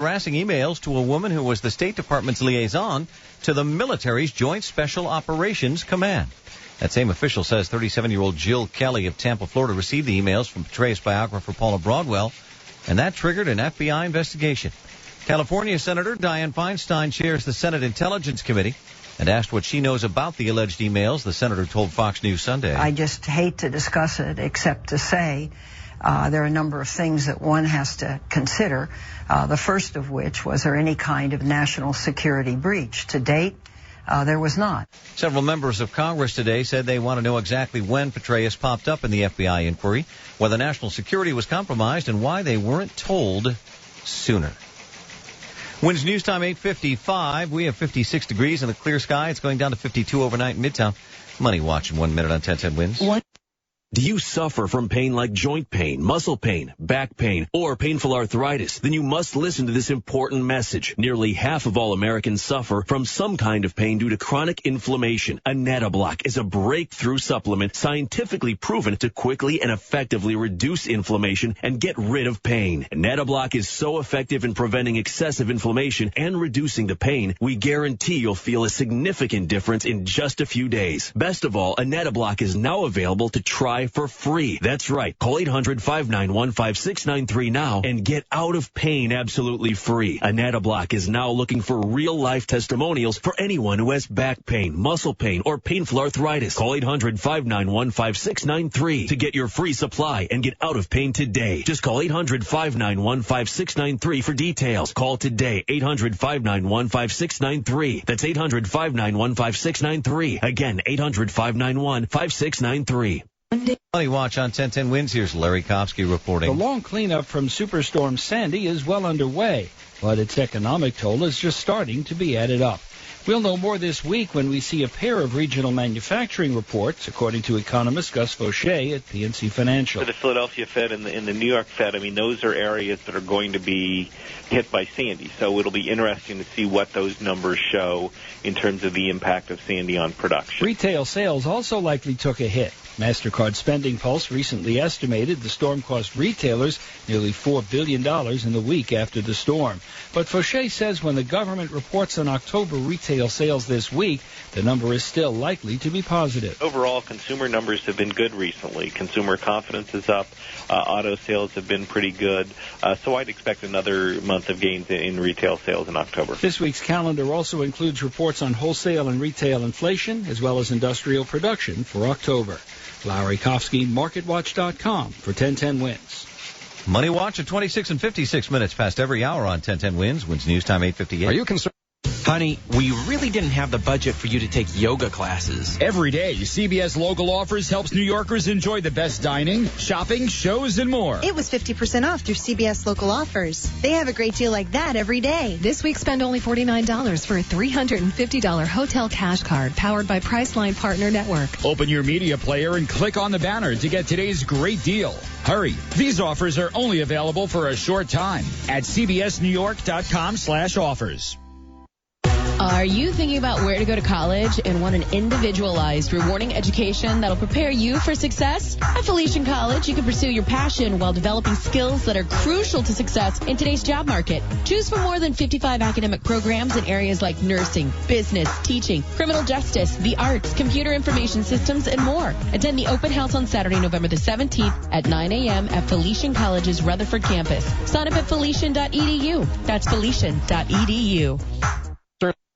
harassing emails to a woman who was the State Department's liaison to the military's Joint Special Operations Command. That same official says 37-year-old Jill Kelly of Tampa, Florida, received the emails from Petraeus biographer Paula Broadwell, and that triggered an FBI investigation. California Senator Dianne Feinstein chairs the Senate Intelligence Committee and asked what she knows about the alleged emails. The senator told Fox News Sunday. I just hate to discuss it, except to say there are a number of things that one has to consider, the first of which was there any kind of national security breach. To date, there was not. Several members of Congress today said they want to know exactly when Petraeus popped up in the FBI inquiry, whether national security was compromised, and why they weren't told sooner. Winds News Time 8:55. We have 56 degrees in the clear sky. It's going down to 52 overnight in Midtown. Money Watch in 1 minute on 1010 Winds. Do you suffer from pain like joint pain, muscle pain, back pain, or painful arthritis? Then you must listen to this important message. Nearly half of all Americans suffer from some kind of pain due to chronic inflammation. Anetoblock is a breakthrough supplement scientifically proven to quickly and effectively reduce inflammation and get rid of pain. Anetoblock is so effective in preventing excessive inflammation and reducing the pain, we guarantee you'll feel a significant difference in just a few days. Best of all, Anetoblock is now available to try for free. That's right. Call 800-591-5693 now and get out of pain absolutely free. Anetoblock is now looking for real-life testimonials for anyone who has back pain, muscle pain, or painful arthritis. Call 800-591-5693 to get your free supply and get out of pain today. Just call 800-591-5693 for details. Call today, 800-591-5693. That's 800-591-5693. Again, 800-591-5693. Money Watch on 1010 Winds. Here's Larry Kopsky reporting. The long cleanup from Superstorm Sandy is well underway, but its economic toll is just starting to be added up. We'll know more this week when we see a pair of regional manufacturing reports, according to economist Gus Fauché at PNC Financial. For the Philadelphia Fed and the New York Fed, I mean, those are areas that are going to be hit by Sandy. So it'll be interesting to see what those numbers show in terms of the impact of Sandy on production. Retail sales also likely took a hit. MasterCard Spending Pulse recently estimated the storm cost retailers nearly $4 billion in the week after the storm. But Fauché says when the government reports on October retail sales this week, the number is still likely to be positive. Overall, consumer numbers have been good recently. Consumer confidence is up. Auto sales have been pretty good. So I'd expect another month of gains in retail sales in October. This week's calendar also includes reports on wholesale and retail inflation, as well as industrial production for October. Larry Kopsky, MarketWatch.com for 1010 Winds. Money Watch at 26 and 56 minutes past every hour on 1010 Winds. Winds News Time 8:58. Are you concerned? Honey, we really didn't have the budget for you to take yoga classes. Every day, CBS Local Offers helps New Yorkers enjoy the best dining, shopping, shows, and more. It was 50% off through CBS Local Offers. They have a great deal like that every day. This week, spend only $49 for a $350 hotel cash card powered by Priceline Partner Network. Open your media player and click on the banner to get today's great deal. Hurry. These offers are only available for a short time at cbsnewyork.com/offers. Are you thinking about where to go to college and want an individualized, rewarding education that'll prepare you for success? At Felician College, you can pursue your passion while developing skills that are crucial to success in today's job market. Choose from more than 55 academic programs in areas like nursing, business, teaching, criminal justice, the arts, computer information systems, and more. Attend the open house on Saturday, November the 17th at 9 a.m. at Felician College's Rutherford campus. Sign up at felician.edu. That's felician.edu.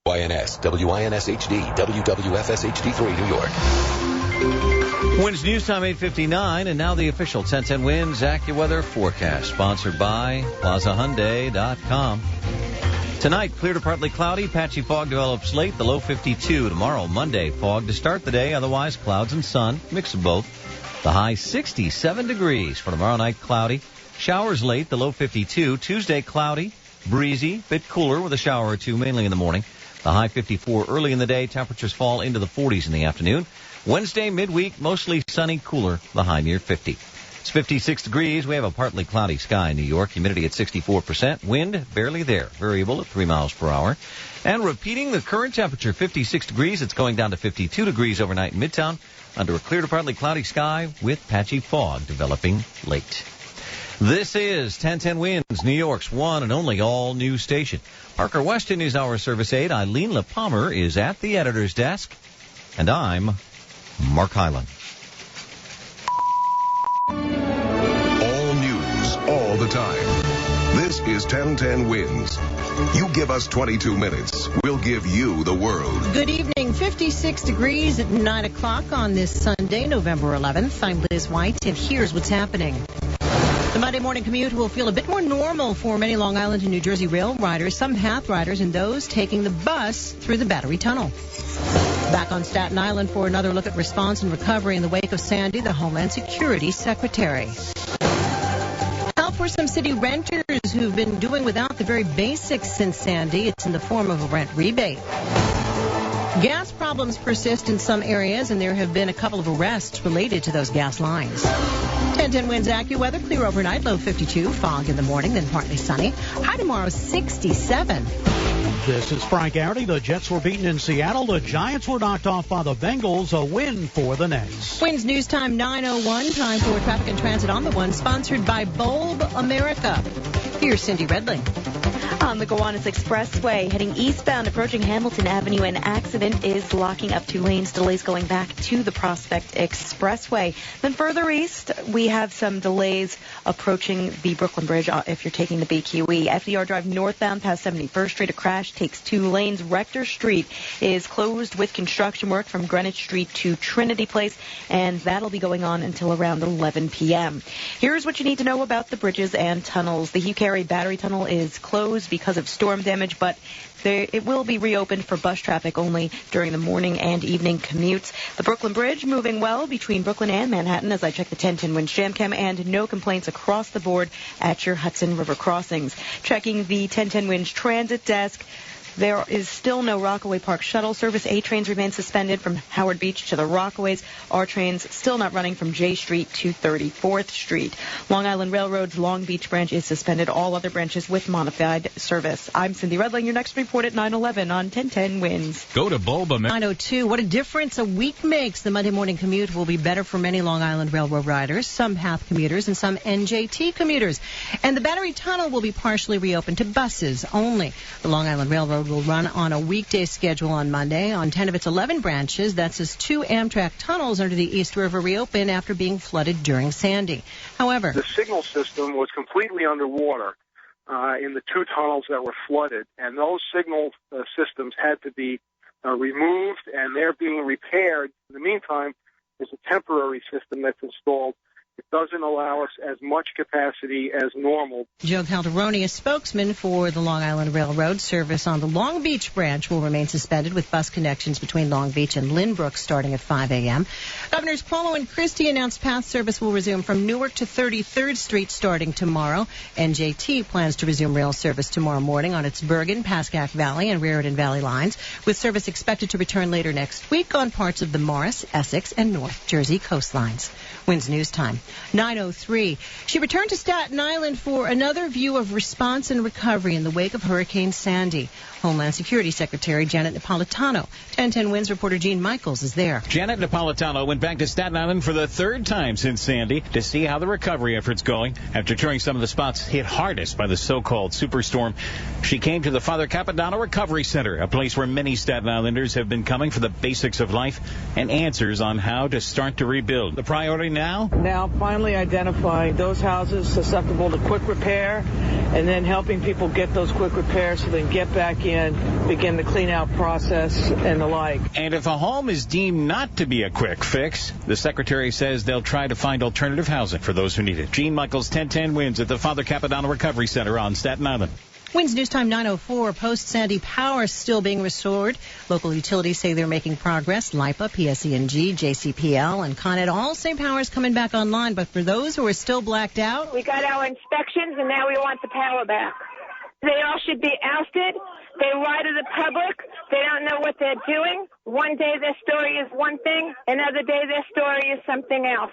WINS HD, WWFS HD3, New York. Winds News Time 8:59, and now the official 1010 Winds AccuWeather forecast, sponsored by PlazaHyundai.com. Tonight, clear to partly cloudy, patchy fog develops late, the low 52. Tomorrow, Monday, fog to start the day, otherwise clouds and sun, mix of both. The high 67 degrees. For tomorrow night, cloudy, showers late, the low 52. Tuesday, cloudy, breezy, bit cooler with a shower or two, mainly in the morning. The high 54 early in the day. Temperatures fall into the 40s in the afternoon. Wednesday, midweek, mostly sunny, cooler. The high near 50. It's 56 degrees. We have a partly cloudy sky in New York. Humidity at 64%. Wind barely there. Variable at 3 miles per hour. And repeating the current temperature, 56 degrees. It's going down to 52 degrees overnight in Midtown under a clear to partly cloudy sky with patchy fog developing late. This is 1010 Wins, New York's one and only all-new station. Parker Weston is our service aide. Eileen LaPalmer is at the editor's desk. And I'm Mark Hyland. All news, all the time. This is 1010 Wins. You give us 22 minutes, we'll give you the world. Good evening. 56 degrees at 9 o'clock on this Sunday, November 11th. I'm Liz White, and here's what's happening. The Monday morning commute will feel a bit more normal for many Long Island and New Jersey rail riders, some path riders, and those taking the bus through the Battery Tunnel. Back on Staten Island for another look at response and recovery in the wake of Sandy, the Homeland Security Secretary. Help for some city renters who've been doing without the very basics since Sandy. It's in the form of a rent rebate. Gas problems persist in some areas, and there have been a couple of arrests related to those gas lines. 1010 Winds AccuWeather, clear overnight, low 52, fog in the morning, then partly sunny. High tomorrow, 67. This is Frank Arity. The Jets were beaten in Seattle. The Giants were knocked off by the Bengals. A win for the Nets. Winds News Time 9:01. Time for Traffic and Transit on the One, sponsored by Bulb America. Here's Cindy Redling. On the Gowanus Expressway, heading eastbound, approaching Hamilton Avenue, an accident is locking up 2 lanes. Delays going back to the Prospect Expressway. Then further east, we have some delays approaching the Brooklyn Bridge if you're taking the BQE. FDR Drive northbound past 71st Street, a crash takes 2 lanes. Rector Street is closed with construction work from Greenwich Street to Trinity Place, and that'll be going on until around 11 p.m. Here's what you need to know about the bridges and tunnels. The Hugh Carey Battery Tunnel is closed because of storm damage, but it will be reopened for bus traffic only during the morning and evening commutes. The Brooklyn Bridge moving well between Brooklyn and Manhattan as I check the 1010 Winds Jam Cam, and no complaints across the board at your Hudson River crossings. Checking the 1010 Winds Transit Desk. There is still no Rockaway Park shuttle service. A trains remain suspended from Howard Beach to the Rockaways. R trains still not running from J Street to 34th Street. Long Island Railroad's Long Beach branch is suspended. All other branches with modified service. I'm Cindy Redling. Your next report at 9:11 on 1010 Winds. Go to Bulb America. 9:02. What a difference a week makes. The Monday morning commute will be better for many Long Island Railroad riders, some PATH commuters, and some NJT commuters. And the Battery Tunnel will be partially reopened to buses only. The Long Island Railroad will run on a weekday schedule on Monday on 10 of its 11 branches. That's as 2 Amtrak tunnels under the East River reopen after being flooded during Sandy. However, the signal system was completely underwater in the 2 tunnels that were flooded, and those signal systems had to be removed, and they're being repaired. In the meantime, there's a temporary system that's installed. It doesn't allow us as much capacity as normal. Joe Calderoni, a spokesman for the Long Island Railroad, service on the Long Beach branch will remain suspended with bus connections between Long Beach and Lynbrook starting at 5 a.m. Governors Cuomo and Christie announced PATH service will resume from Newark to 33rd Street starting tomorrow. NJT plans to resume rail service tomorrow morning on its Bergen, Pascack Valley, and Raritan Valley lines, with service expected to return later next week on parts of the Morris, Essex, and North Jersey coastlines. Winds News Time. 9:03. She returned to Staten Island for another view of response and recovery in the wake of Hurricane Sandy. Homeland Security Secretary Janet Napolitano. 1010 Winds reporter Gene Michaels is there. Janet Napolitano went back to Staten Island for the 3rd time since Sandy to see how the recovery effort's going. After touring some of the spots hit hardest by the so-called superstorm, she came to the Father Capodanno Recovery Center, a place where many Staten Islanders have been coming for the basics of life and answers on how to start to rebuild. The priority now? Now finally identifying those houses susceptible to quick repair, and then helping people get those quick repairs so they can get back in, begin the clean-out process, and the like. And if a home is deemed not to be a quick fix, the Secretary says they'll try to find alternative housing for those who need it. Gene Michaels, 1010 Winds at the Father Capodanno Recovery Center on Staten Island. Winds News Time 9:04. Post-Sandy power still being restored. Local utilities say they're making progress. LIPA, PSE&G, JCPL, and Con Ed all say power is coming back online. But for those who are still blacked out, we got our inspections, and now we want the power back. They all should be ousted. They lie to the public. They don't know what they're doing. One day their story is one thing. Another day their story is something else.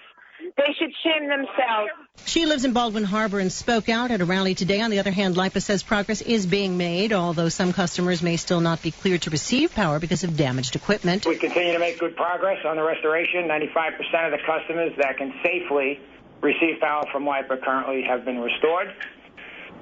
They should shame themselves. She lives in Baldwin Harbor and spoke out at a rally today. On the other hand, LIPA says progress is being made, although some customers may still not be cleared to receive power because of damaged equipment. We continue to make good progress on the restoration. 95% of the customers that can safely receive power from WIPA currently have been restored.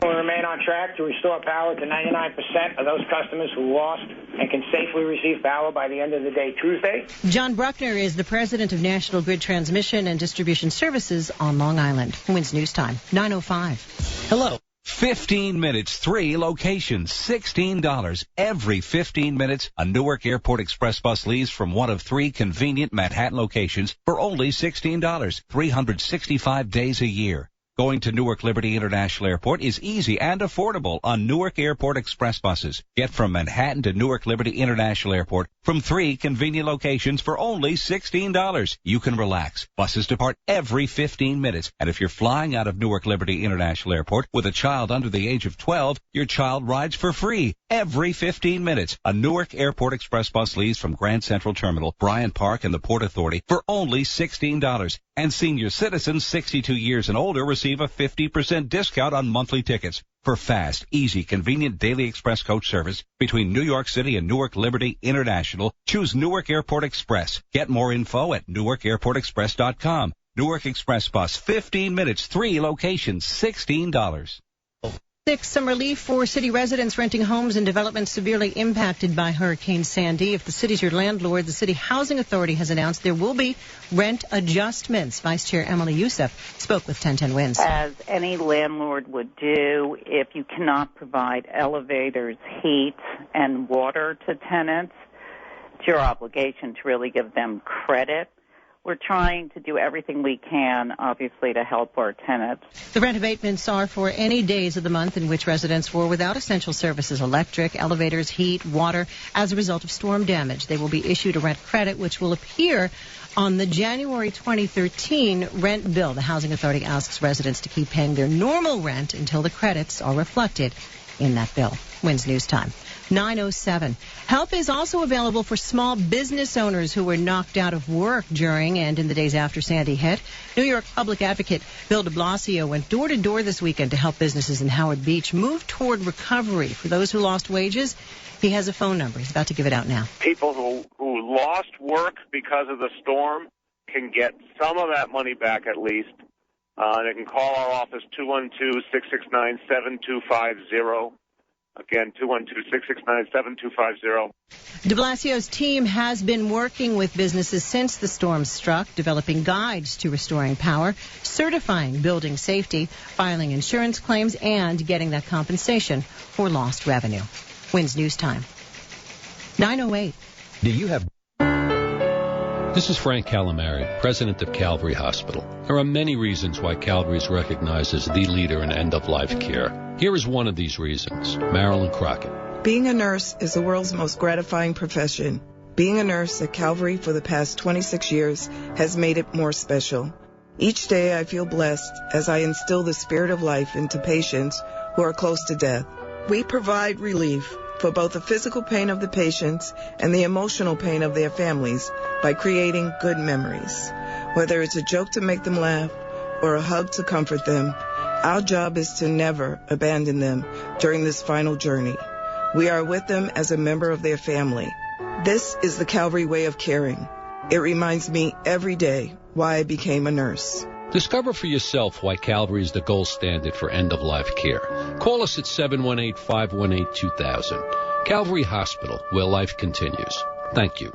We remain on track to restore power to 99% of those customers who lost and can safely receive power by the end of the day Tuesday. John Bruckner is the president of National Grid Transmission and Distribution Services on Long Island. WINS News Time, 9:05. Hello. 15 minutes, 3 locations, $16. Every 15 minutes, a Newark Airport Express bus leaves from one of 3 convenient Manhattan locations for only $16, 365 days a year. Going to Newark Liberty International Airport is easy and affordable on Newark Airport Express buses. Get from Manhattan to Newark Liberty International Airport from 3 convenient locations for only $16. You can relax. Buses depart every 15 minutes. And if you're flying out of Newark Liberty International Airport with a child under the age of 12, your child rides for free every 15 minutes. A Newark Airport Express bus leaves from Grand Central Terminal, Bryant Park, and the Port Authority for only $16. And senior citizens 62 years and older receive a 50% discount on monthly tickets. For fast, easy, convenient daily express coach service between New York City and Newark Liberty International, choose Newark Airport Express. Get more info at newarkairportexpress.com. Newark Express Bus, 15 minutes, 3 locations, $16. Some relief for city residents renting homes in developments severely impacted by Hurricane Sandy. If the city's your landlord, the City Housing Authority has announced there will be rent adjustments. Vice Chair Emily Youssef spoke with 1010 WINS. As any landlord would do, if you cannot provide elevators, heat, and water to tenants, it's your obligation to really give them credit. We're trying to do everything we can, obviously, to help our tenants. The rent abatements are for any days of the month in which residents were without essential services, electric, elevators, heat, water, as a result of storm damage. They will be issued a rent credit, which will appear on the January 2013 rent bill. The Housing Authority asks residents to keep paying their normal rent until the credits are reflected in that bill. WINS News Time, 9:07. Help is also available for small business owners who were knocked out of work during and in the days after Sandy hit. New York Public Advocate Bill de Blasio went door to door this weekend to help businesses in Howard Beach move toward recovery. For those who lost wages, he has a phone number. He's about to give it out now. People who lost work because of the storm can get some of that money back at least. They can call our office, 212-669-7250. Again, 212-669-7250. De Blasio's team has been working with businesses since the storm struck, developing guides to restoring power, certifying building safety, filing insurance claims, and getting that compensation for lost revenue. WINS News Time, 9:08. Do you have... This is Frank Calamari, president of Calvary Hospital. There are many reasons why Calvary is recognized as the leader in end-of-life care. Here is one of these reasons. Marilyn Crockett. Being a nurse is the world's most gratifying profession. Being a nurse at Calvary for the past 26 years has made it more special. Each day I feel blessed as I instill the spirit of life into patients who are close to death. We provide relief for both the physical pain of the patients and the emotional pain of their families by creating good memories. Whether it's a joke to make them laugh or a hug to comfort them, our job is to never abandon them during this final journey. We are with them as a member of their family. This is the Calvary way of caring. It reminds me every day why I became a nurse. Discover for yourself why Calvary is the gold standard for end-of-life care. Call us at 718-518-2000. Calvary Hospital, where life continues. Thank you.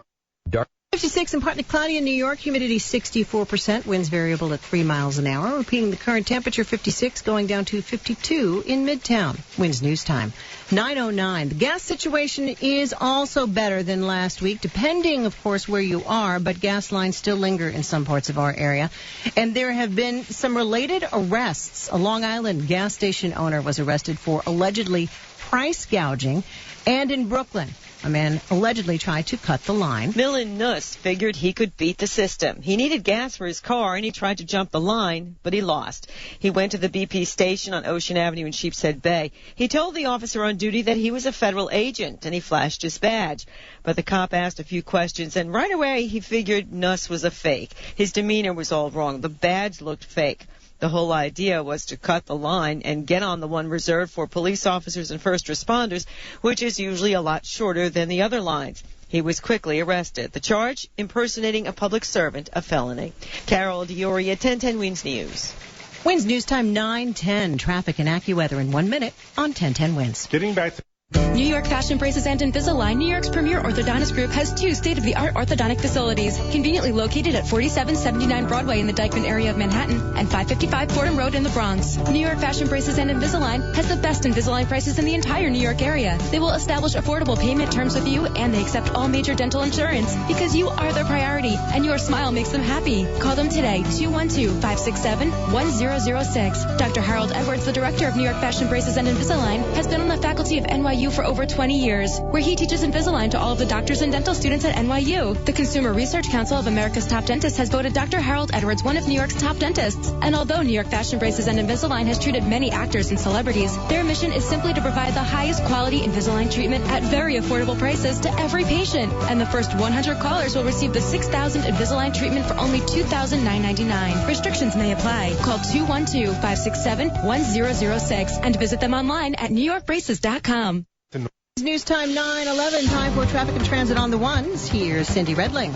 56 and partly cloudy in New York. Humidity 64%. Winds variable at 3 miles an hour. Repeating the current temperature 56, going down to 52 in Midtown. WINS News Time, 9:09. The gas situation is also better than last week, depending, of course, where you are, but gas lines still linger in some parts of our area. And there have been some related arrests. A Long Island gas station owner was arrested for allegedly price gouging. And in Brooklyn, a man allegedly tried to cut the line. Millen Nuss figured he could beat the system. He needed gas for his car, and he tried to jump the line, but he lost. He went to the BP station on Ocean Avenue in Sheepshead Bay. He told the officer on duty that he was a federal agent, and he flashed his badge. But the cop asked a few questions, and right away he figured Nuss was a fake. His demeanor was all wrong. The badge looked fake. The whole idea was to cut the line and get on the one reserved for police officers and first responders, which is usually a lot shorter than the other lines. He was quickly arrested. The charge, impersonating a public servant, a felony. Carol Dioria, 1010 Wins News. Wins News Time 9:10. Traffic and AccuWeather in 1 minute on 1010 Wins. Getting back to New York Fashion Braces and Invisalign, New York's premier orthodontist group, has 2 state-of-the-art orthodontic facilities, conveniently located at 4779 Broadway in the Dyckman area of Manhattan and 555 Fordham Road in the Bronx. New York Fashion Braces and Invisalign has the best Invisalign prices in the entire New York area. They will establish affordable payment terms with you, and they accept all major dental insurance because you are their priority, and your smile makes them happy. Call them today, 212-567-1006. Dr. Harold Edwards, the director of New York Fashion Braces and Invisalign, has been on the faculty of NYU for over 20 years, where he teaches Invisalign to all of the doctors and dental students at NYU. The Consumer Research Council of America's Top Dentists has voted Dr. Harold Edwards one of New York's top dentists. And although New York Fashion Braces and Invisalign has treated many actors and celebrities, their mission is simply to provide the highest quality Invisalign treatment at very affordable prices to every patient. And the first 100 callers will receive the 6,000 Invisalign treatment for only $2,999. Restrictions may apply. Call 212-567-1006 and visit them online at newyorkbraces.com. News Time 9:11. Time for traffic and transit on the ones. Here's Cindy Redling.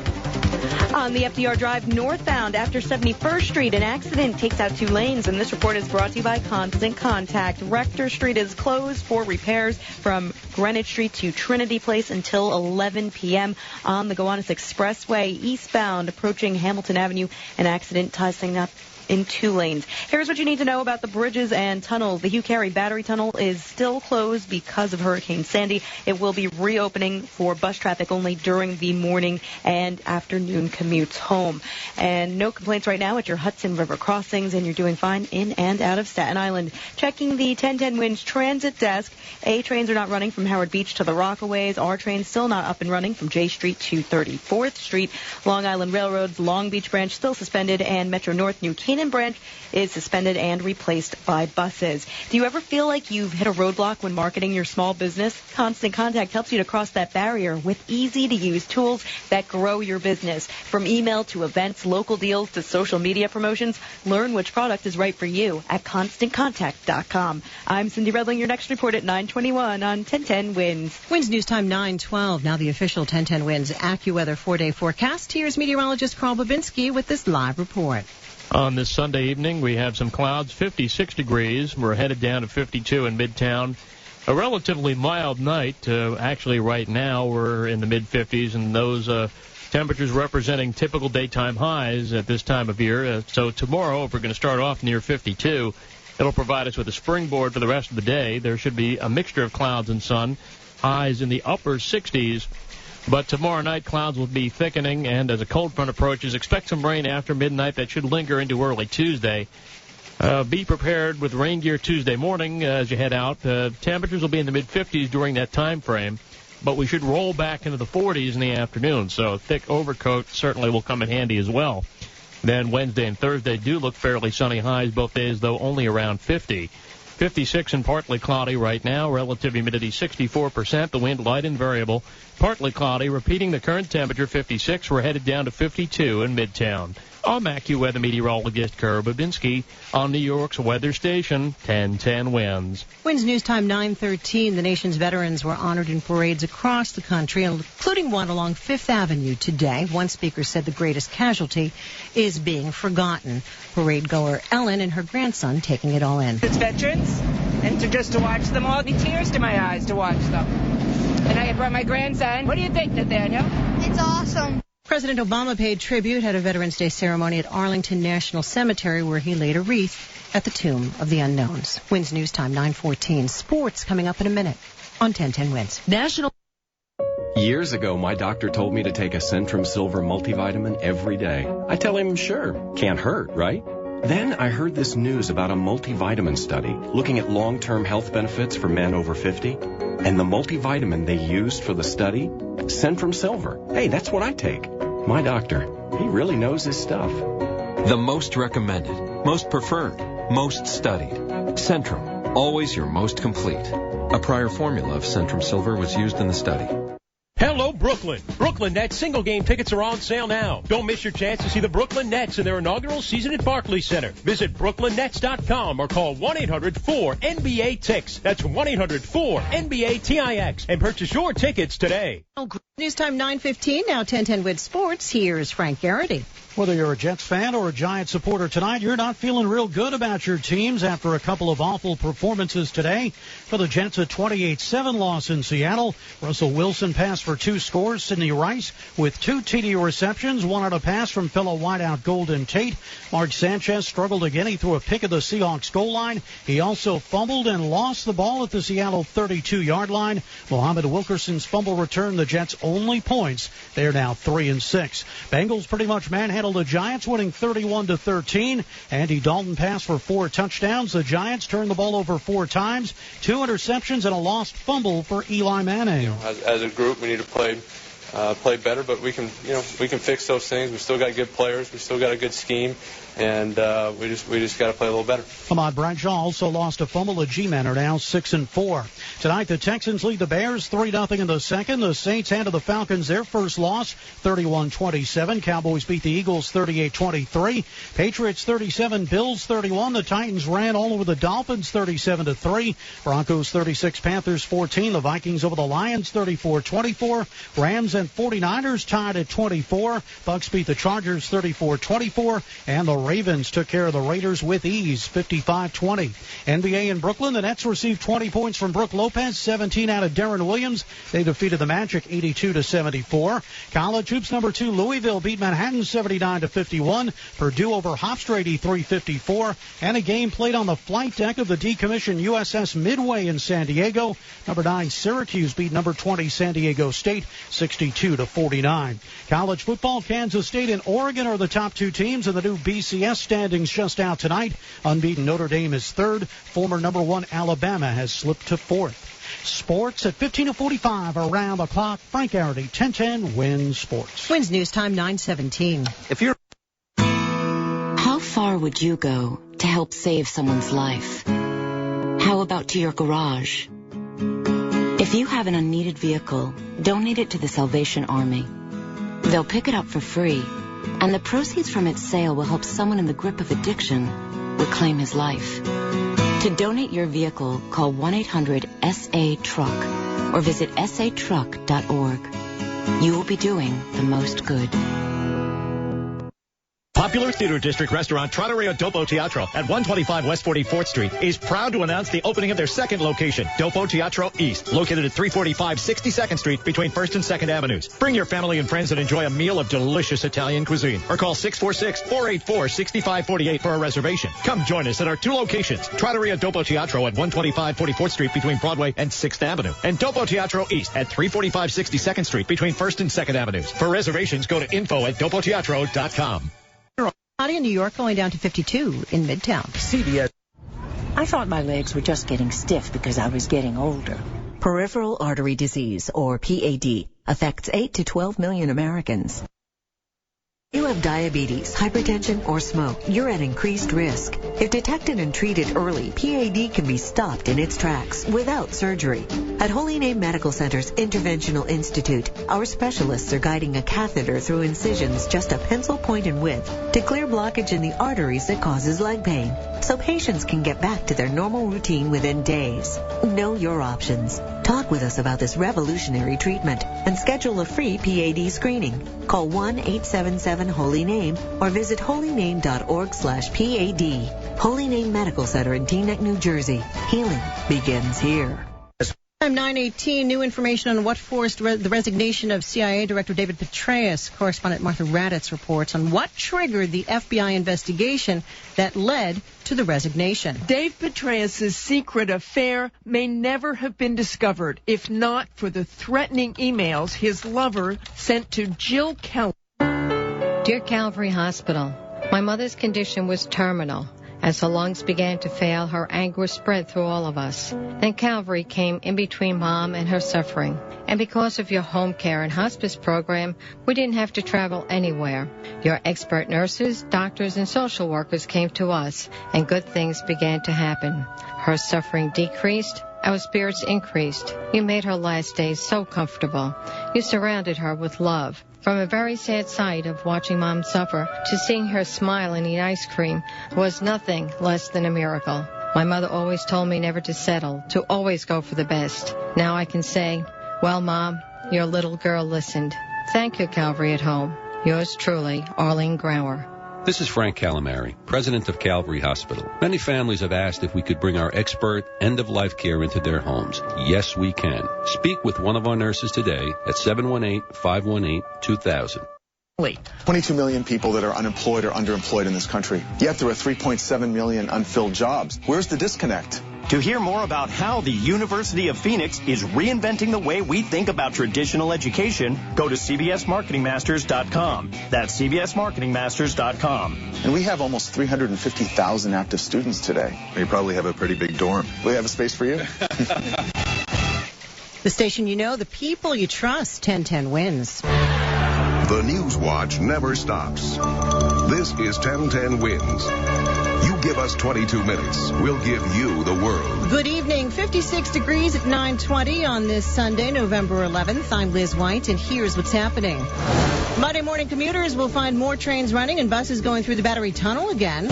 On the FDR Drive northbound after 71st Street, an accident takes out 2 lanes, and this report is brought to you by Constant Contact. Rector Street is closed for repairs from Greenwich Street to Trinity Place until 11 p.m. On the Gowanus Expressway eastbound approaching Hamilton Avenue, an accident ties things up in 2 lanes. Here's what you need to know about the bridges and tunnels. The Hugh Carey Battery Tunnel is still closed because of Hurricane Sandy. It will be reopening for bus traffic only during the morning and afternoon commutes home. And no complaints right now at your Hudson River crossings, and you're doing fine in and out of Staten Island. Checking the 1010 Winds transit desk. A trains are not running from Howard Beach to the Rockaways. R trains still not up and running from J Street to 34th Street. Long Island Railroad's Long Beach branch still suspended, and Metro North New Canaan branch is suspended and replaced by buses. Do you ever feel like you've hit a roadblock when marketing your small business? Constant Contact helps you to cross that barrier with easy-to-use tools that grow your business. From email to events, local deals to social media promotions, learn which product is right for you at ConstantContact.com. I'm Cindy Redling. Your next report at 9:21 on 1010 Winds. Winds News Time 9:12. Now the official 1010 Winds AccuWeather 4-day forecast. Here's meteorologist Carl Babinski with this live report. On this Sunday evening, we have some clouds, 56 degrees. We're headed down to 52 in Midtown. A relatively mild night. Actually, right now, we're in the mid-50s, and those temperatures representing typical daytime highs at this time of year. So tomorrow, if we're going to start off near 52, it'll provide us with a springboard for the rest of the day. There should be a mixture of clouds and sun, highs in the upper 60s. But tomorrow night, clouds will be thickening, and as a cold front approaches, expect some rain after midnight that should linger into early Tuesday. Be prepared with rain gear Tuesday morning as you head out. Temperatures will be in the mid-50s during that time frame, but we should roll back into the 40s in the afternoon, so a thick overcoat certainly will come in handy as well. Then Wednesday and Thursday do look fairly sunny highs both days, though only around 50. 56 and partly cloudy right now. Relative humidity 64%. The wind light and variable. Partly cloudy. Repeating the current temperature 56. We're headed down to 52 in Midtown. I'm AccuWeather meteorologist Kerr Babinski on New York's weather station 1010 Winds. Winds News Time 9:13. The nation's veterans were honored in parades across the country, including one along Fifth Avenue today. One speaker said the greatest casualty is being forgotten. Parade goer Ellen and her grandson taking it all in. It's veterans, and to watch them all, be tears to my eyes to watch them. And I brought my grandson. What do you think, Nathaniel? It's awesome. President Obama paid tribute at a Veterans Day ceremony at Arlington National Cemetery, where he laid a wreath at the Tomb of the Unknowns. Winds News Time 9:14. Sports coming up in a minute on 1010 Winds. Years ago, my doctor told me to take a Centrum Silver multivitamin every day. I tell him, sure, can't hurt, right? Then I heard this news about a multivitamin study looking at long-term health benefits for men over 50. And the multivitamin they used for the study, Centrum Silver. Hey, that's what I take. My doctor, he really knows his stuff. The most recommended, most preferred, most studied. Centrum, always your most complete. A prior formula of Centrum Silver was used in the study. Hello, Brooklyn. Brooklyn Nets single game tickets are on sale now. Don't miss your chance to see the Brooklyn Nets in their inaugural season at Barclays Center. Visit BrooklynNets.com or call 1-800-4-NBA-TIX. That's 1-800-4-NBA-TIX and purchase your tickets today. News time 9:15, now 10:10 with sports. Here's Frank Garrity. Whether you're a Jets fan or a Giants supporter tonight, you're not feeling real good about your teams after a couple of awful performances today. For the Jets, a 28-7 loss in Seattle. Russell Wilson passed for 2 scores. Sidney Rice with 2 TD receptions, 1 out of pass from fellow wideout Golden Tate. Mark Sanchez struggled again. He threw a pick at the Seahawks goal line. He also fumbled and lost the ball at the Seattle 32-yard line. Mohamed Wilkerson's fumble returned the Jets' only points. They're now 3-6. Bengals pretty much manhandled the Giants, winning 31-13. Andy Dalton passed for 4 touchdowns. The Giants turned the ball over 4 times, 2 interceptions, and a lost fumble for Eli Manning. As a group, we need to play better, but we can fix those things. We still got good players. We still got a good scheme, and we just got to play a little better. Ahmad Bradshaw also lost a fumble. The G-men are now 6-4. Tonight, the Texans lead the Bears 3-0 in the second. The Saints handed the Falcons their first loss, 31-27. Cowboys beat the Eagles 38-23. Patriots 37, Bills 31. The Titans ran all over the Dolphins 37-3. Broncos 36, Panthers 14. The Vikings over the Lions 34-24. Rams and 49ers tied at 24. Bucks beat the Chargers 34-24. And the Ravens took care of the Raiders with ease, 55-20. NBA in Brooklyn, the Nets received 20 points from Brook Lopez, 17 out of Deron Williams. They defeated the Magic 82-74. College hoops number 2, Louisville beat Manhattan 79-51. Purdue over Hofstra 83-54. And a game played on the flight deck of the decommissioned USS Midway in San Diego. Number 9, Syracuse beat number 20, San Diego State 62-49. College football, Kansas State and Oregon are the top 2 teams in the new BCS standings just out tonight. Unbeaten Notre Dame is 3rd. Former number 1 Alabama has slipped to 4th. Sports at 15:45 around the clock. Frank Garrity, 1010 Wins Sports. Wins News Time 9:17. How far would you go to help save someone's life? How about to your garage? If you have an unneeded vehicle, donate it to the Salvation Army. They'll pick it up for free, and the proceeds from its sale will help someone in the grip of addiction reclaim his life. To donate your vehicle, call 1-800-SA-TRUCK or visit satruck.org. You will be doing the most good. Popular Theater District restaurant Trattoria Dopo Teatro at 125 West 44th Street is proud to announce the opening of their second location, Dopo Teatro East, located at 345 62nd Street between 1st and 2nd Avenues. Bring your family and friends and enjoy a meal of delicious Italian cuisine or call 646-484-6548 for a reservation. Come join us at our 2 locations, Trattoria Dopo Teatro at 125 44th Street between Broadway and 6th Avenue and Dopo Teatro East at 345 62nd Street between 1st and 2nd Avenues. For reservations, go to info@dopoteatro.com. In New York, going down to 52 in Midtown. CBS. I thought my legs were just getting stiff because I was getting older. Peripheral artery disease, or PAD, affects 8 to 12 million Americans. If you have diabetes, hypertension, or smoke, you're at increased risk. If detected and treated early, PAD can be stopped in its tracks without surgery. At Holy Name Medical Center's Interventional Institute, our specialists are guiding a catheter through incisions just a pencil point in width to clear blockage in the arteries that causes leg pain, so patients can get back to their normal routine within days. Know your options. Talk with us about this revolutionary treatment and schedule a free PAD screening. Call 1-877-HOLY-NAME or visit holyname.org/PAD. Holy Name Medical Center in Teaneck, New Jersey. Healing begins here. Time 9:18. New information on what forced the resignation of CIA Director David Petraeus. Correspondent Martha Raddatz reports on what triggered the FBI investigation that led to the resignation. Dave Petraeus' secret affair may never have been discovered if not for the threatening emails his lover sent to Jill Kelly. Dear Calvary Hospital, my mother's condition was terminal. As her lungs began to fail, her anger spread through all of us. Then Calvary came in between Mom and her suffering. And because of your home care and hospice program, we didn't have to travel anywhere. Your expert nurses, doctors, and social workers came to us, and good things began to happen. Her suffering decreased, Our spirits increased. You made her last days so comfortable. You surrounded her with love. From a very sad sight of watching Mom suffer to seeing her smile and eat ice cream was nothing less than a miracle. My mother always told me never to settle, to always go for the best. Now I can say, well, Mom, your little girl listened. Thank you, Calvary at Home. Yours truly, Arlene Grauer. This is Frank Calamari, president of Calvary Hospital. Many families have asked if we could bring our expert end-of-life care into their homes. Yes, we can. Speak with one of our nurses today at 718-518-2000. 22 million people that are unemployed or underemployed in this country. Yet there are 3.7 million unfilled jobs. Where's the disconnect? To hear more about how the University of Phoenix is reinventing the way we think about traditional education, go to cbsmarketingmasters.com. That's cbsmarketingmasters.com. And we have almost 350,000 active students today. You probably have a pretty big dorm. We have a space for you? The station you know, the people you trust. 1010 wins. The News Watch never stops. This is 1010 wins. You give us 22 minutes, we'll give you the world. Good evening. 56 degrees at 9:20 on this Sunday, November 11th. I'm Liz White, and here's what's happening. Monday morning commuters will find more trains running and buses going through the Battery Tunnel again.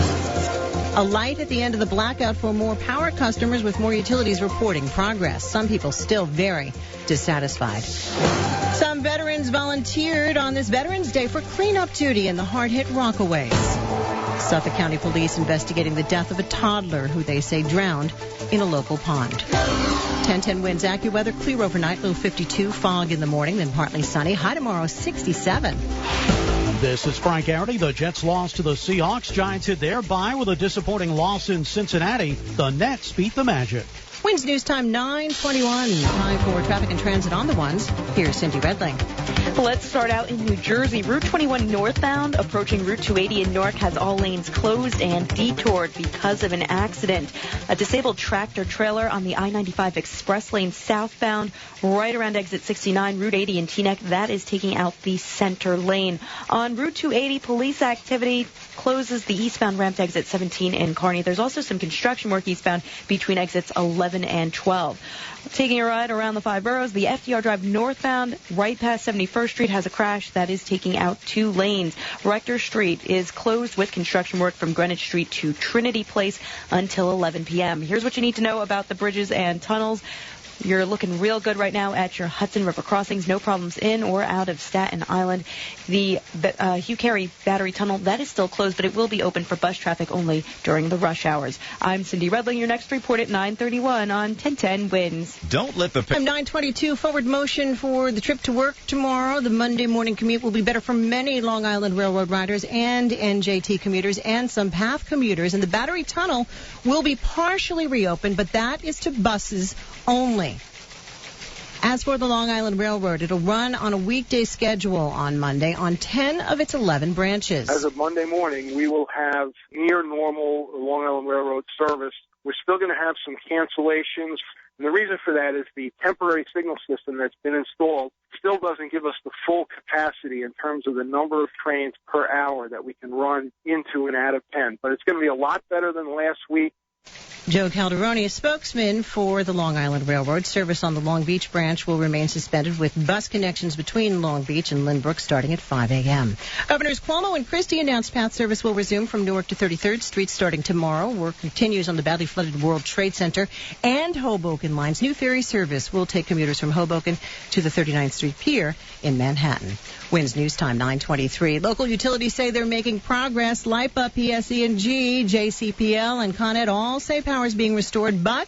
A light at the end of the blackout for more power customers, with more utilities reporting progress. Some people still very dissatisfied. Some veterans volunteered on this Veterans Day for cleanup duty in the hard-hit Rockaways. Suffolk County Police investigating the death of a toddler who they say drowned in a local pond. 1010 winds, AccuWeather, clear overnight, low 52, fog in the morning, then partly sunny. High tomorrow, 67. This is Frank Arity. The Jets lost to the Seahawks. Giants hit their bye with a disappointing loss in Cincinnati. The Nets beat the Magic. Winds news time 9:21. Time for traffic and transit on the ones. Here's Cindy Redling. Let's start out in New Jersey. Route 21 northbound approaching Route 280 in Newark has all lanes closed and detoured because of an accident. A disabled tractor trailer on the I-95 express lane southbound right around exit 69, Route 80 in Teaneck. That is taking out the center lane. On Route 280, police activity closes the eastbound ramp to exit 17 in Kearney. There's also some construction work eastbound between exits 11 and 12. Taking a ride around the five boroughs, the FDR Drive northbound right past 71st Street has a crash that is taking out 2 lanes. Rector Street is closed with construction work from Greenwich Street to Trinity Place until 11 p.m. Here's what you need to know about the bridges and tunnels. You're looking real good right now at your Hudson River crossings. No problems in or out of Staten Island. The Hugh Carey Battery Tunnel, that is still closed, but it will be open for bus traffic only during the rush hours. I'm Cindy Redling. Your next report at 9:31 on 1010 Wins. Don't let the... I'm 9:22. Forward motion for the trip to work tomorrow. The Monday morning commute will be better for many Long Island Railroad riders and NJT commuters and some PATH commuters. And the Battery Tunnel will be partially reopened, but that is to buses only. As for the Long Island Railroad, it'll run on a weekday schedule on Monday on 10 of its 11 branches. As of Monday morning, we will have near normal Long Island Railroad service. We're still going to have some cancellations. And the reason for that is the temporary signal system that's been installed still doesn't give us the full capacity in terms of the number of trains per hour that we can run into and out of 10. But it's going to be a lot better than last week. Joe Calderoni, a spokesman for the Long Island Railroad. Service on the Long Beach branch will remain suspended with bus connections between Long Beach and Lynbrook starting at 5 a.m. Governors Cuomo and Christie announced PATH service will resume from Newark to 33rd Street starting tomorrow. Work continues on the badly flooded World Trade Center and Hoboken lines. New ferry service will take commuters from Hoboken to the 39th Street Pier in Manhattan. Winds News Time 9:23. Local utilities say they're making progress. LIPA, PSE&G, JCPL, and Con Ed all say power is being restored, but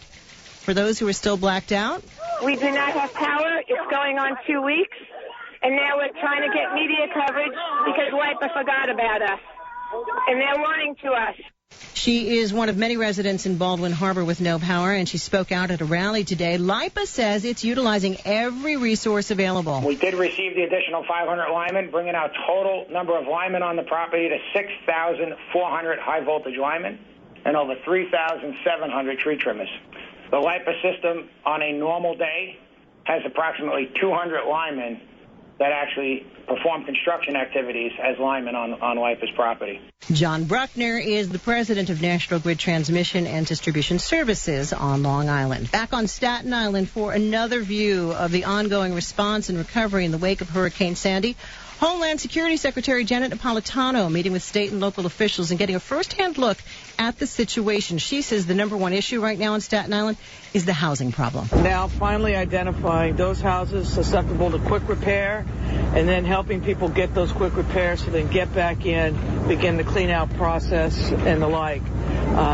for those who are still blacked out, we do not have power. It's going on 2 weeks, and now we're trying to get media coverage because LIPA forgot about us, and they're lying to us. She is one of many residents in Baldwin Harbor with no power, and she spoke out at a rally today. LIPA says it's utilizing every resource available. We did receive the additional 500 linemen, bringing our total number of linemen on the property to 6,400 high-voltage linemen and over 3,700 tree trimmers. The LIPA system on a normal day has approximately 200 linemen that actually perform construction activities as linemen on WIPA's property. John Bruckner is the president of National Grid Transmission and Distribution Services on Long Island. Back on Staten Island for another view of the ongoing response and recovery in the wake of Hurricane Sandy. Homeland Security Secretary Janet Napolitano meeting with state and local officials and getting a first-hand look at the situation. She says the number one issue right now in Staten Island is the housing problem. Now finally identifying those houses susceptible to quick repair and then helping people get those quick repairs so they can get back in, begin the clean-out process and the like.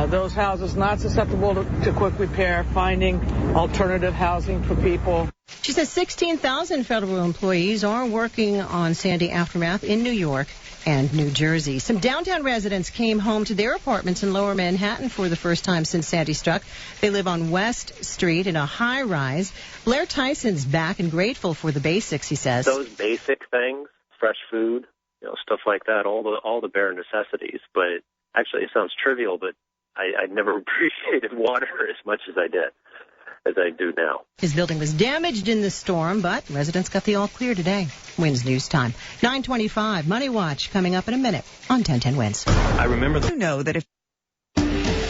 Those houses not susceptible to quick repair, finding alternative housing for people. She says 16,000 federal employees are working on Sandy aftermath in New York and New Jersey. Some downtown residents came home to their apartments in Lower Manhattan for the first time since Sandy struck. They live on West Street in a high-rise. Blair Tyson's back and grateful for the basics, he says. Those basic things, fresh food, stuff like that, all the bare necessities. But actually, it sounds trivial, but I never appreciated water as much as I do now. His building was damaged in the storm, but residents got the all clear today. WINS News Time. 9:25, Money Watch coming up in a minute on 1010 WINS. I remember you know that if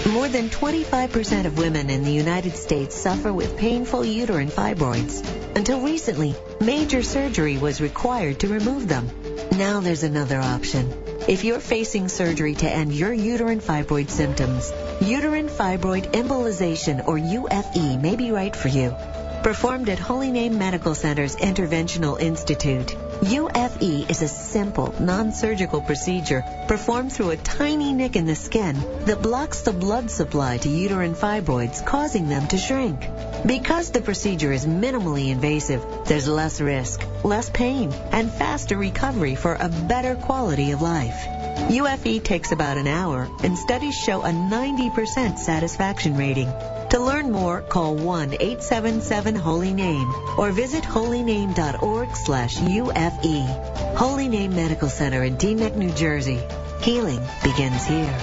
more than 25% of women in the United States suffer with painful uterine fibroids. Until recently, major surgery was required to remove them. Now there's another option. If you're facing surgery to end your uterine fibroid symptoms, uterine fibroid embolization, or UFE, may be right for you. Performed at Holy Name Medical Center's Interventional Institute, UFE is a simple, non-surgical procedure performed through a tiny nick in the skin that blocks the blood supply to uterine fibroids, causing them to shrink. Because the procedure is minimally invasive, there's less risk, less pain, and faster recovery for a better quality of life. UFE takes about an hour, and studies show a 90% satisfaction rating. To learn more, call 1-877-HOLY-NAME or visit holyname.org/UFE. Holy Name Medical Center in Teaneck, New Jersey. Healing begins here.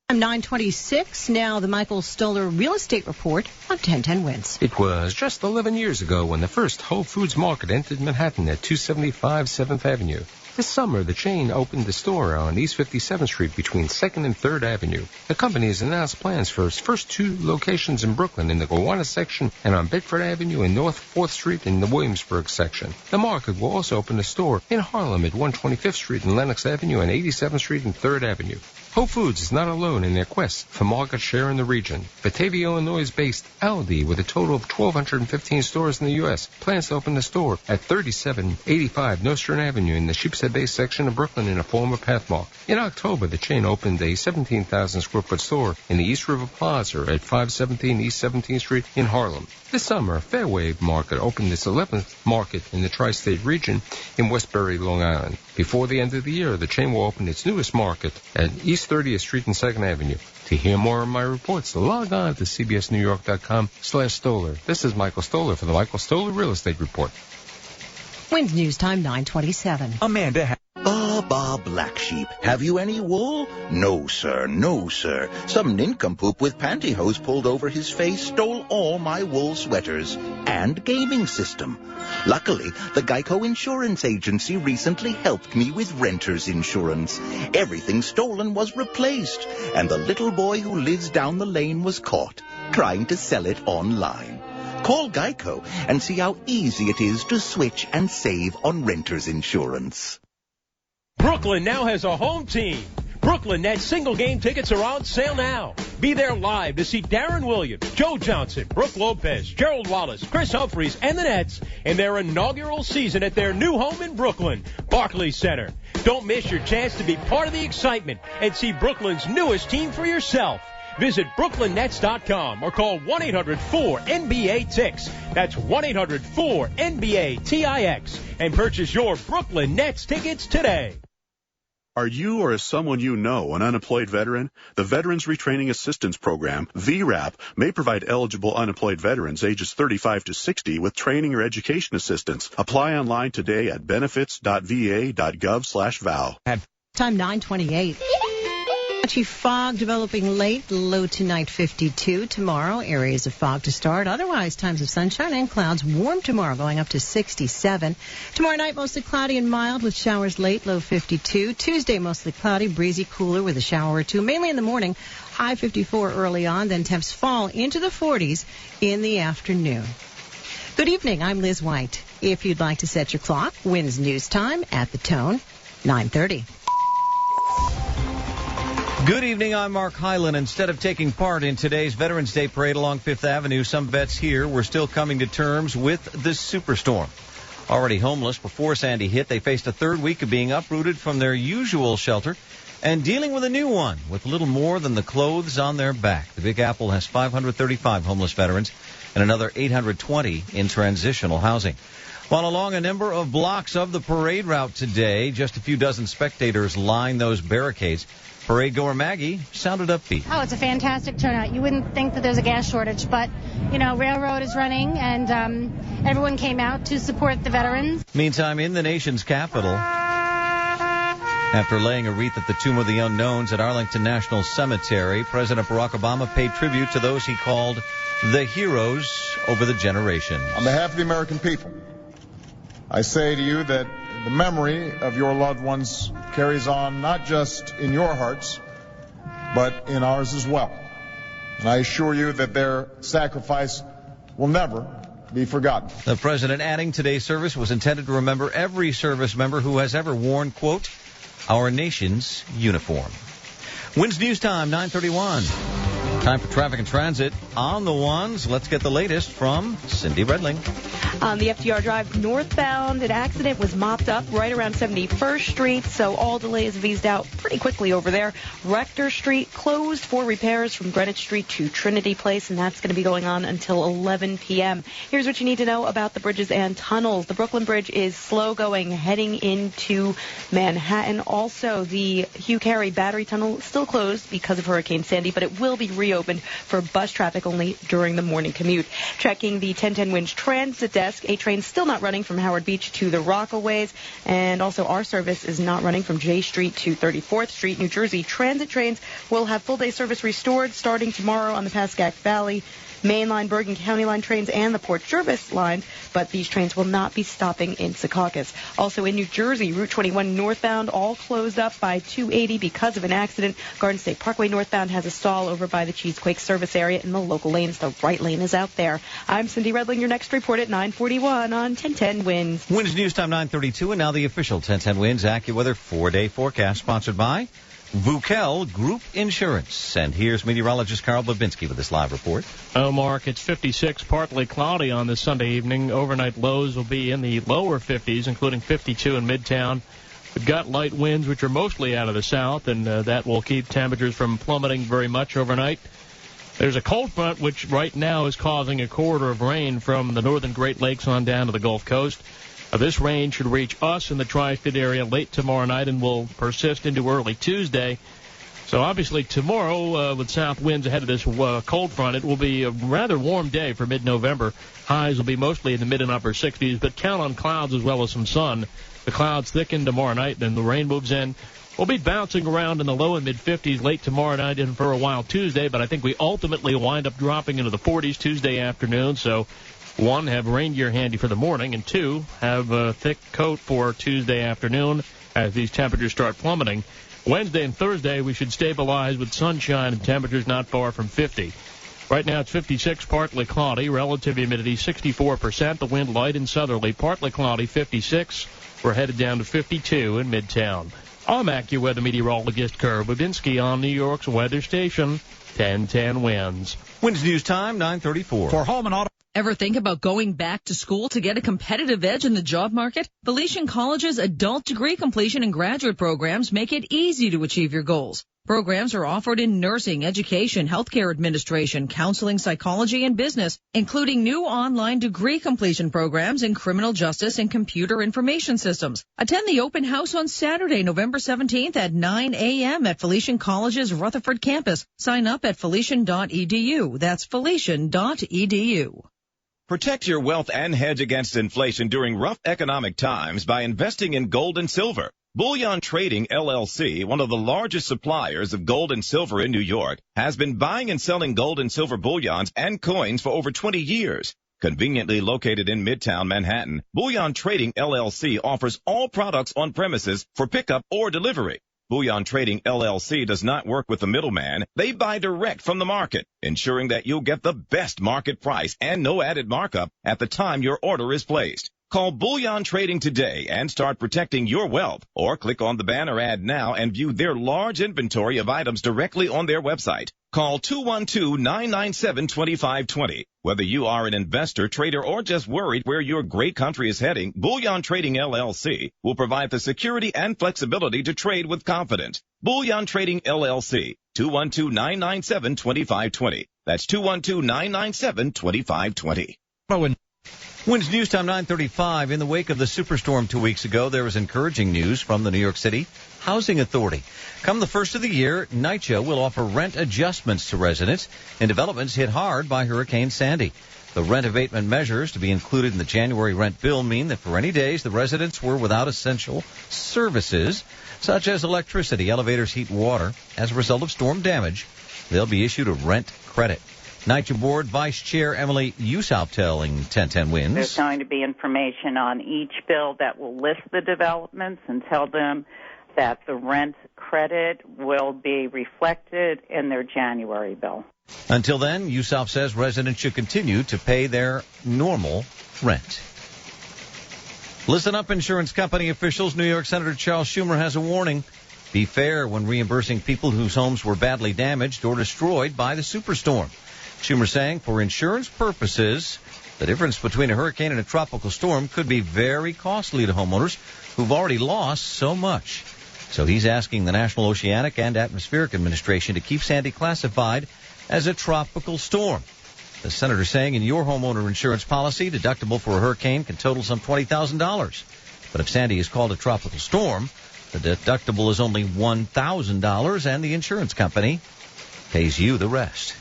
I'm 9:26. Now the Michael Stoller Real Estate Report on 1010 WINS. It was just 11 years ago when the first Whole Foods Market entered Manhattan at 275 7th Avenue. This summer, the chain opened the store on East 57th Street between 2nd and 3rd Avenue. The company has announced plans for its first two locations in Brooklyn in the Gowanus section and on Bedford Avenue and North 4th Street in the Williamsburg section. The market will also open a store in Harlem at 125th Street and Lenox Avenue and 87th Street and 3rd Avenue. Whole Foods is not alone in their quest for market share in the region. Batavia, Illinois-based Aldi, with a total of 1,215 stores in the U.S., plans to open the store at 3785 Nostrand Avenue in the Sheepshead Bay section of Brooklyn in a former Pathmark. In October, the chain opened a 17,000 square foot store in the East River Plaza at 517 East 17th Street in Harlem. This summer, Fairway Market opened its 11th market in the tri-state region in Westbury, Long Island. Before the end of the year, the chain will open its newest market at East 30th Street and 2nd Avenue. To hear more of my reports, log on to cbsnewyork.com/Stoller. This is Michael Stoller for the Michael Stoller Real Estate Report. WINS News Time 9:27. Amanda. Bah, black sheep. Have you any wool? No, sir. No, sir. Some nincompoop with pantyhose pulled over his face stole all my wool sweaters and gaming system. Luckily, the Geico Insurance Agency recently helped me with renter's insurance. Everything stolen was replaced, and the little boy who lives down the lane was caught trying to sell it online. Call Geico and see how easy it is to switch and save on renter's insurance. Brooklyn now has a home team. Brooklyn Nets single game tickets are on sale now. Be there live to see Darren Williams, Joe Johnson, Brooke Lopez, Gerald Wallace, Chris Humphries, and the Nets in their inaugural season at their new home in Brooklyn, Barclays Center. Don't miss your chance to be part of the excitement and see Brooklyn's newest team for yourself. Visit BrooklynNets.com or call 1-800-4NBA-TIX. That's 1-800-4NBA-TIX and purchase your Brooklyn Nets tickets today. Are you or is someone you know an unemployed veteran? The Veterans Retraining Assistance Program, VRAP, may provide eligible unemployed veterans ages 35 to 60 with training or education assistance. Apply online today at benefits.va.gov/VAL. Time 9:28. Patchy fog developing late, low tonight 52. Tomorrow, areas of fog to start. Otherwise, times of sunshine and clouds. Warm tomorrow, going up to 67. Tomorrow night, mostly cloudy and mild with showers late, low 52. Tuesday, mostly cloudy, breezy, cooler with a shower or two, mainly in the morning. High 54 early on, then temps fall into the 40s in the afternoon. Good evening, I'm Liz White. If you'd like to set your clock, WINS News Time at the Tone, 9:30. Good evening, I'm Mark Hyland. Instead of taking part in today's Veterans Day parade along Fifth Avenue, some vets here were still coming to terms with the superstorm. Already homeless before Sandy hit, they faced a third week of being uprooted from their usual shelter and dealing with a new one with little more than the clothes on their back. The Big Apple has 535 homeless veterans and another 820 in transitional housing. While along a number of blocks of the parade route today, just a few dozen spectators line those barricades. Parade goer Maggie sounded upbeat. Oh, it's a fantastic turnout. You wouldn't think that there's a gas shortage, but, railroad is running, and everyone came out to support the veterans. Meantime, in the nation's capital, after laying a wreath at the Tomb of the Unknowns at Arlington National Cemetery, President Barack Obama paid tribute to those he called the heroes over the generations. On behalf of the American people, I say to you that the memory of your loved ones carries on not just in your hearts, but in ours as well. And I assure you that their sacrifice will never be forgotten. The president adding today's service was intended to remember every service member who has ever worn, quote, our nation's uniform. WINS News Time, 9:31. Time for traffic and transit on the ones. Let's get the latest from Cindy Redling. On the FDR Drive northbound, an accident was mopped up right around 71st Street, so all delays have eased out pretty quickly over there. Rector Street closed for repairs from Greenwich Street to Trinity Place, and that's going to be going on until 11 p.m. Here's what you need to know about the bridges and tunnels. The Brooklyn Bridge is slow going heading into Manhattan. Also, the Hugh Carey Battery Tunnel is still closed because of Hurricane Sandy, but it will be reopened for bus traffic only during the morning commute. Checking the 1010 WINS transit desk, a train still not running from Howard Beach to the Rockaways, and also our service is not running from J Street to 34th Street. New Jersey transit trains will have full-day service restored starting tomorrow on the Pascack Valley, Main Line, Bergen County Line trains, and the Port Jervis lines, but these trains will not be stopping in Secaucus. Also in New Jersey, Route 21 northbound all closed up by 280 because of an accident. Garden State Parkway northbound has a stall over by the Cheesequake service area in the local lanes. The right lane is out there. I'm Cindy Redling. Your next report at 9:41 on 1010 WINS. WINS News Time, 9:32, and now the official 1010 WINS AccuWeather 4-day forecast sponsored by Vukel Group Insurance. And here's meteorologist Carl Babinski with this live report. Oh, Mark, it's 56, partly cloudy on this Sunday evening. Overnight lows will be in the lower 50s, including 52 in Midtown. We've got light winds, which are mostly out of the south, and that will keep temperatures from plummeting very much overnight. There's a cold front, which right now is causing a corridor of rain from the northern Great Lakes on down to the Gulf Coast. This rain should reach us in the tri-state area late tomorrow night and will persist into early Tuesday. So obviously tomorrow, with south winds ahead of this cold front, it will be a rather warm day for mid-November. Highs will be mostly in the mid and upper 60s, but count on clouds as well as some sun. The clouds thicken tomorrow night, then the rain moves in. We'll be bouncing around in the low and mid-50s late tomorrow night and for a while Tuesday, but I think we ultimately wind up dropping into the 40s Tuesday afternoon. So, one, have rain gear handy for the morning, and two, have a thick coat for Tuesday afternoon as these temperatures start plummeting. Wednesday and Thursday, we should stabilize with sunshine and temperatures not far from 50. Right now, it's 56, partly cloudy, relative humidity 64%, the wind light and southerly, partly cloudy 56. We're headed down to 52 in Midtown. I'm AccuWeather meteorologist Carl Babinski on New York's weather station, 1010 WINS. WINS News Time, 9:34. For home and auto. Ever think about going back to school to get a competitive edge in the job market? Felician College's adult degree completion and graduate programs make it easy to achieve your goals. Programs are offered in nursing, education, healthcare administration, counseling, psychology, and business, including new online degree completion programs in criminal justice and computer information systems. Attend the open house on Saturday, November 17th at 9 a.m. at Felician College's Rutherford campus. Sign up at felician.edu. That's felician.edu. Protect your wealth and hedge against inflation during rough economic times by investing in gold and silver. Bullion Trading LLC, one of the largest suppliers of gold and silver in New York, has been buying and selling gold and silver bullions and coins for over 20 years. Conveniently located in Midtown Manhattan, Bullion Trading LLC offers all products on premises for pickup or delivery. Bullion Trading LLC does not work with the middleman. They buy direct from the market, ensuring that you'll get the best market price and no added markup at the time your order is placed. Call Bullion Trading today and start protecting your wealth, or click on the banner ad now and view their large inventory of items directly on their website. Call 212-997-2520. Whether you are an investor, trader, or just worried where your great country is heading, Bullion Trading LLC will provide the security and flexibility to trade with confidence. Bullion Trading LLC, 212-997-2520. That's 212-997-2520. Winds News Time 9:35. In the wake of the superstorm 2 weeks ago, there was encouraging news from the New York City Housing Authority. Come the first of the year, NYCHA will offer rent adjustments to residents in developments hit hard by Hurricane Sandy. The rent abatement measures to be included in the January rent bill mean that for any days the residents were without essential services, such as electricity, elevators, heat, and water, as a result of storm damage, they'll be issued a rent credit. NYCHA Board Vice Chair Emily Usop telling 1010 Winds. There's going to be information on each bill that will list the developments and tell them that the rent credit will be reflected in their January bill. Until then, Usop says residents should continue to pay their normal rent. Listen up, insurance company officials. New York Senator Charles Schumer has a warning. Be fair when reimbursing people whose homes were badly damaged or destroyed by the superstorm. Schumer saying for insurance purposes, the difference between a hurricane and a tropical storm could be very costly to homeowners who've already lost so much. So he's asking the National Oceanic and Atmospheric Administration to keep Sandy classified as a tropical storm. The senator saying in your homeowner insurance policy, deductible for a hurricane can total some $20,000. But if Sandy is called a tropical storm, the deductible is only $1,000 and the insurance company pays you the rest.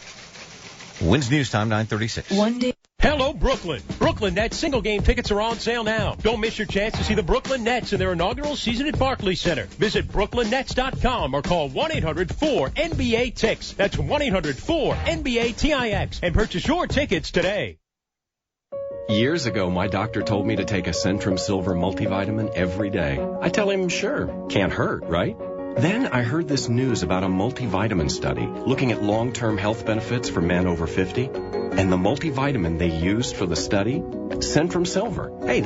Winds News Time 9:36. One day. Hello, Brooklyn. Brooklyn Nets single game tickets are on sale now. Don't miss your chance to see the Brooklyn Nets in their inaugural season at Barclays Center. Visit BrooklynNets.com or call 1-800-4-NBA-TIX. That's 1-800-4-NBA-TIX and purchase your tickets today. Years ago, my doctor told me to take a Centrum Silver multivitamin every day. I tell him, sure, can't hurt, right? Then I heard this news about a multivitamin study looking at long-term health benefits for men over 50. And the multivitamin they used for the study, Centrum Silver. Hey,